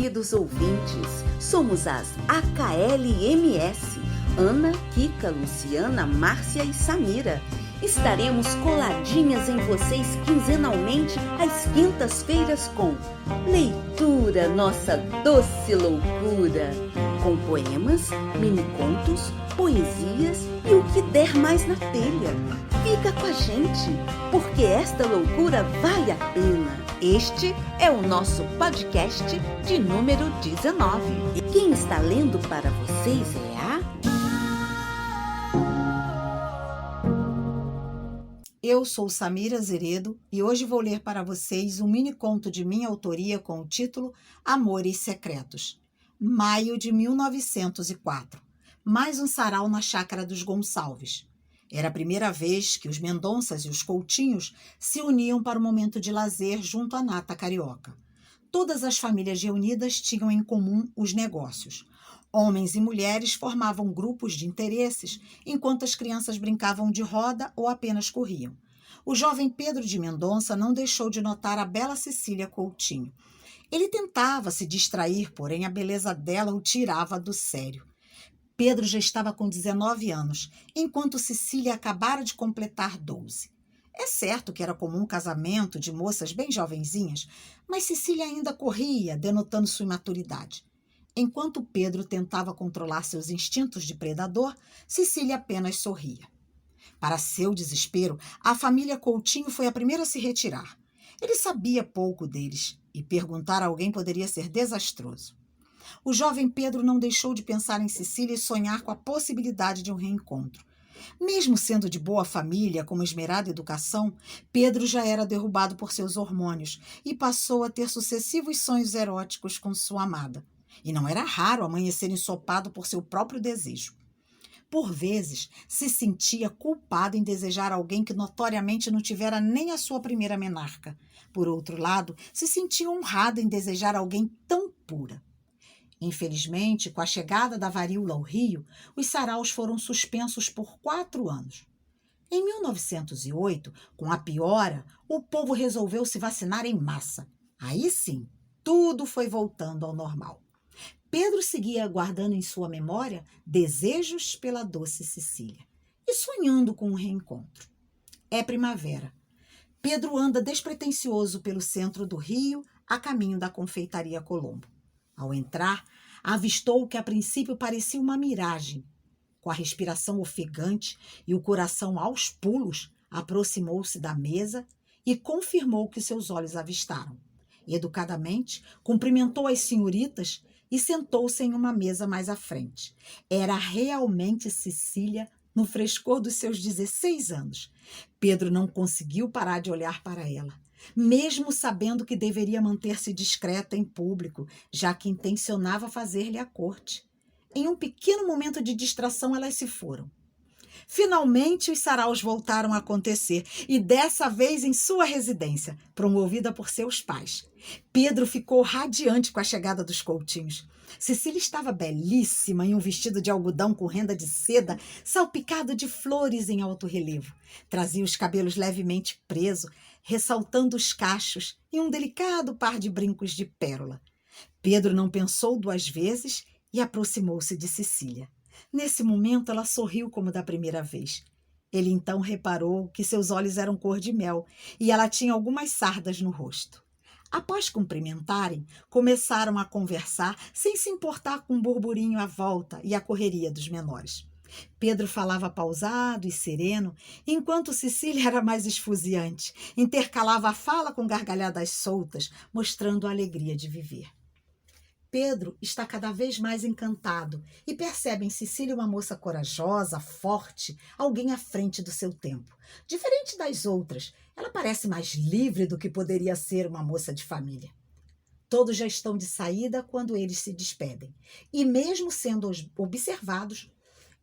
queridos ouvintes, somos as AKLMS, Ana, Kika, Luciana, Márcia e Samira. Estaremos coladinhas em vocês quinzenalmente às quintas-feiras com Leitura Nossa Doce Loucura, com poemas, mini-contos, poesias e o que der mais na telha. Fica com a gente, porque esta loucura vale a pena. Este é o nosso podcast de número 19. E quem está lendo para vocês é a... Eu sou Samira Zeredo e hoje vou ler para vocês um mini-conto de minha autoria com o título Amores Secretos. Maio de 1904. Mais um sarau na chácara dos Gonçalves. Era a primeira vez que os Mendonças e os Coutinhos se uniam para um momento de lazer junto à nata carioca. Todas as famílias reunidas tinham em comum os negócios. Homens e mulheres formavam grupos de interesses, enquanto as crianças brincavam de roda ou apenas corriam. O jovem Pedro de Mendonça não deixou de notar a bela Cecília Coutinho. Ele tentava se distrair, porém a beleza dela o tirava do sério. Pedro já estava com 19 anos, enquanto Cecília acabara de completar 12. É certo que era comum casamento de moças bem jovenzinhas, mas Cecília ainda corria, denotando sua imaturidade. Enquanto Pedro tentava controlar seus instintos de predador, Cecília apenas sorria. Para seu desespero, a família Coutinho foi a primeira a se retirar. Ele sabia pouco deles, e perguntar a alguém poderia ser desastroso. O jovem Pedro não deixou de pensar em Cecília e sonhar com a possibilidade de um reencontro. Mesmo sendo de boa família, com uma esmerada educação, Pedro já era derrubado por seus hormônios e passou a ter sucessivos sonhos eróticos com sua amada. E não era raro amanhecer ensopado por seu próprio desejo. Por vezes, se sentia culpado em desejar alguém que notoriamente não tivera nem a sua primeira menarca. Por outro lado, se sentia honrado em desejar alguém tão pura. Infelizmente, com a chegada da varíola ao Rio, os saraus foram suspensos por 4 anos. Em 1908, com a piora, o povo resolveu se vacinar em massa. Aí sim, tudo foi voltando ao normal. Pedro seguia guardando em sua memória desejos pela doce Cecília e sonhando com um reencontro. É primavera. Pedro anda despretensioso pelo centro do Rio, a caminho da confeitaria Colombo. Ao entrar, avistou o que a princípio parecia uma miragem. Com a respiração ofegante e o coração aos pulos, aproximou-se da mesa e confirmou o que seus olhos avistaram. Educadamente, cumprimentou as senhoritas e sentou-se em uma mesa mais à frente. Era realmente Cecília no frescor dos seus 16 anos. Pedro não conseguiu parar de olhar para ela, mesmo sabendo que deveria manter-se discreta em público, já que intencionava fazer-lhe a corte. Em um pequeno momento de distração, elas se foram. Finalmente, os saraus voltaram a acontecer, e dessa vez em sua residência, promovida por seus pais. Pedro ficou radiante com a chegada dos Coutinhos. Cecília estava belíssima em um vestido de algodão com renda de seda, salpicado de flores em alto relevo. Trazia os cabelos levemente presos, ressaltando os cachos e um delicado par de brincos de pérola. Pedro não pensou 2 vezes e aproximou-se de Cecília. Nesse momento, ela sorriu como da primeira vez. Ele então reparou que seus olhos eram cor de mel e ela tinha algumas sardas no rosto. Após cumprimentarem, começaram a conversar sem se importar com o burburinho à volta e a correria dos menores. Pedro falava pausado e sereno, enquanto Cecília era mais esfuziante, intercalava a fala com gargalhadas soltas, mostrando a alegria de viver. Pedro está cada vez mais encantado e percebe em Cecília uma moça corajosa, forte, alguém à frente do seu tempo. Diferente das outras, ela parece mais livre do que poderia ser uma moça de família. Todos já estão de saída quando eles se despedem. E mesmo sendo observados,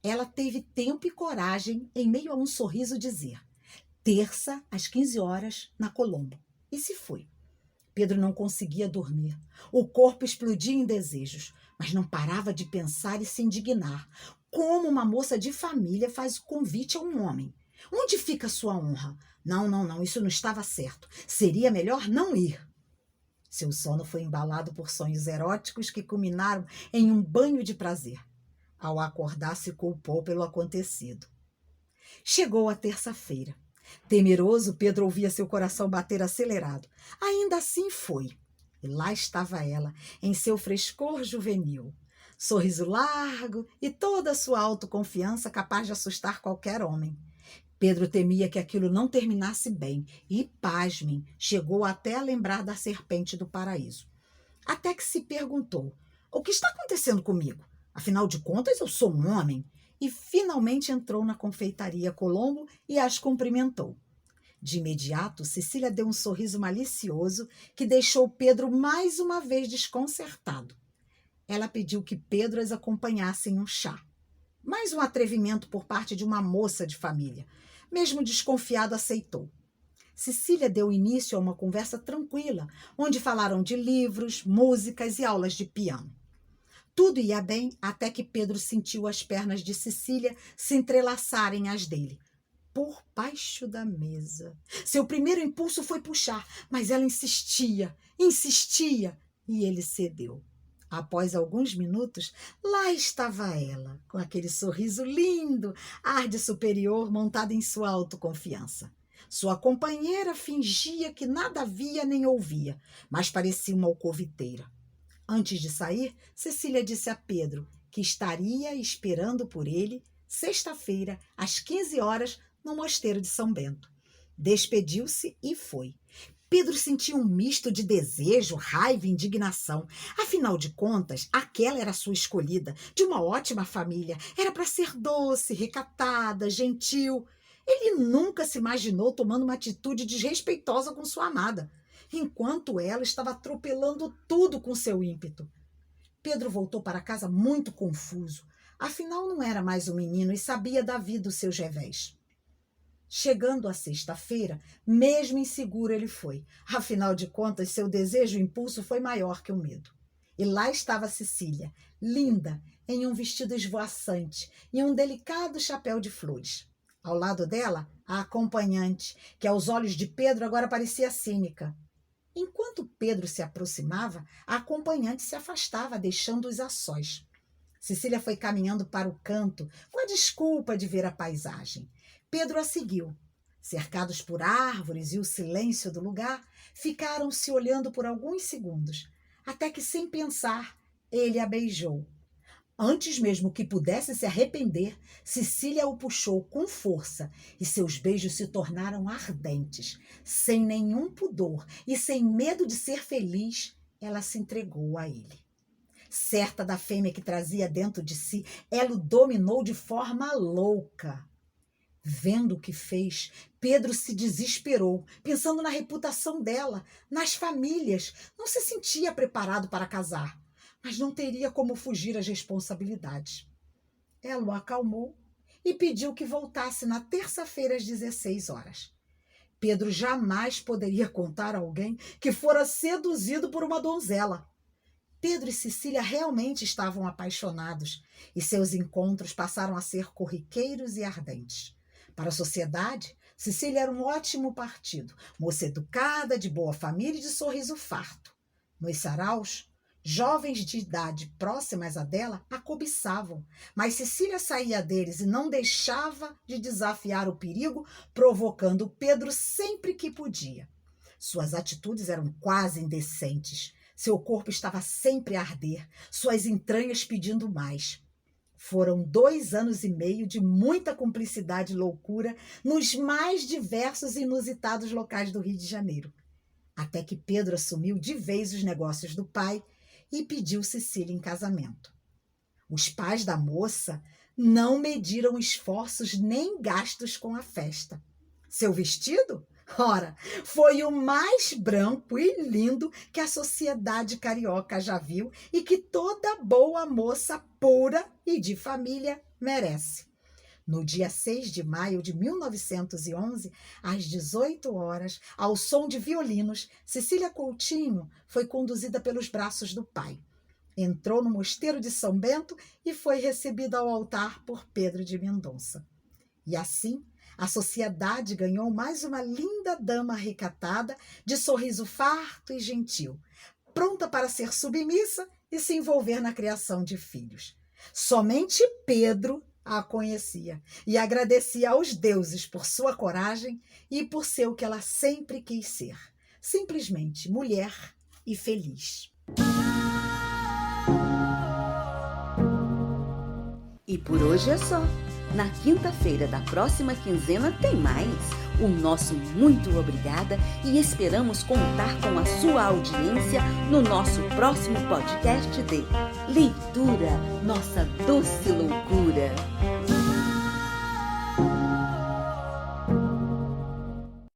ela teve tempo e coragem, em meio a um sorriso, dizer: terça, às 15 horas, na Colombo. E se foi. Pedro não conseguia dormir. O corpo explodia em desejos, mas não parava de pensar e se indignar. Como uma moça de família faz o convite a um homem? Onde fica a sua honra? Não, isso não estava certo. Seria melhor não ir. Seu sono foi embalado por sonhos eróticos que culminaram em um banho de prazer. Ao acordar, se culpou pelo acontecido. Chegou a terça-feira. Temeroso, Pedro ouvia seu coração bater acelerado. Ainda assim foi. E lá estava ela, em seu frescor juvenil. Sorriso largo e toda a sua autoconfiança capaz de assustar qualquer homem. Pedro temia que aquilo não terminasse bem e, pasmem, chegou até a lembrar da serpente do paraíso. Até que se perguntou: o que está acontecendo comigo? Afinal de contas, eu sou um homem. E finalmente entrou na confeitaria Colombo e as cumprimentou. De imediato, Cecília deu um sorriso malicioso que deixou Pedro mais uma vez desconcertado. Ela pediu que Pedro as acompanhasse em um chá. Mais um atrevimento por parte de uma moça de família. Mesmo desconfiado, aceitou. Cecília deu início a uma conversa tranquila, onde falaram de livros, músicas e aulas de piano. Tudo ia bem até que Pedro sentiu as pernas de Cecília se entrelaçarem às dele, por baixo da mesa. Seu primeiro impulso foi puxar, mas ela insistia, e ele cedeu. Após alguns minutos, lá estava ela, com aquele sorriso lindo, ar de superior montada em sua autoconfiança. Sua companheira fingia que nada via nem ouvia, mas parecia uma alcoviteira. Antes de sair, Cecília disse a Pedro que estaria esperando por ele, sexta-feira, às 15 horas, no Mosteiro de São Bento. Despediu-se e foi. Pedro sentiu um misto de desejo, raiva e indignação. Afinal de contas, aquela era a sua escolhida, de uma ótima família. Era para ser doce, recatada, gentil. Ele nunca se imaginou tomando uma atitude desrespeitosa com sua amada, enquanto ela estava atropelando tudo com seu ímpeto. Pedro voltou para casa muito confuso. Afinal, não era mais um menino e sabia da vida dos seus revés. Chegando à sexta-feira, mesmo inseguro ele foi. Afinal de contas, seu desejo e impulso foi maior que o medo. E lá estava Cecília, linda, em um vestido esvoaçante e um delicado chapéu de flores. Ao lado dela, a acompanhante, que aos olhos de Pedro agora parecia cínica. Enquanto Pedro se aproximava, a acompanhante se afastava, deixando-os a sós. Cecília foi caminhando para o canto, com a desculpa de ver a paisagem. Pedro a seguiu. Cercados por árvores e o silêncio do lugar, ficaram se olhando por alguns segundos, até que, sem pensar, ele a beijou. Antes mesmo que pudesse se arrepender, Cecília o puxou com força e seus beijos se tornaram ardentes. Sem nenhum pudor e sem medo de ser feliz, ela se entregou a ele. Certa da fêmea que trazia dentro de si, ela o dominou de forma louca. Vendo o que fez, Pedro se desesperou, pensando na reputação dela, nas famílias. Não se sentia preparado para casar, mas não teria como fugir às responsabilidades. Ela o acalmou e pediu que voltasse na terça-feira às 16 horas. Pedro jamais poderia contar a alguém que fora seduzido por uma donzela. Pedro e Cecília realmente estavam apaixonados e seus encontros passaram a ser corriqueiros e ardentes. Para a sociedade, Cecília era um ótimo partido, moça educada, de boa família e de sorriso farto. Nos saraus, jovens de idade próximas à dela a cobiçavam, mas Cecília saía deles e não deixava de desafiar o perigo, provocando Pedro sempre que podia. Suas atitudes eram quase indecentes. Seu corpo estava sempre a arder, suas entranhas pedindo mais. Foram 2 anos e meio de muita cumplicidade e loucura nos mais diversos e inusitados locais do Rio de Janeiro, até que Pedro assumiu de vez os negócios do pai e pediu Cecília em casamento. Os pais da moça não mediram esforços nem gastos com a festa. Seu vestido? Ora, foi o mais branco e lindo que a sociedade carioca já viu e que toda boa moça pura e de família merece. No dia 6 de maio de 1911, às 18 horas, ao som de violinos, Cecília Coutinho foi conduzida pelos braços do pai. Entrou no Mosteiro de São Bento e foi recebida ao altar por Pedro de Mendonça. E assim, A sociedade ganhou mais uma linda dama recatada, de sorriso farto e gentil, pronta para ser submissa e se envolver na criação de filhos. Somente Pedro a conhecia e agradecia aos deuses por sua coragem e por ser o que ela sempre quis ser, simplesmente mulher e feliz. E por hoje é só. Na quinta-feira da próxima quinzena tem mais. O nosso muito obrigada e esperamos contar com a sua audiência no nosso próximo podcast de Leitura, Nossa Doce Loucura.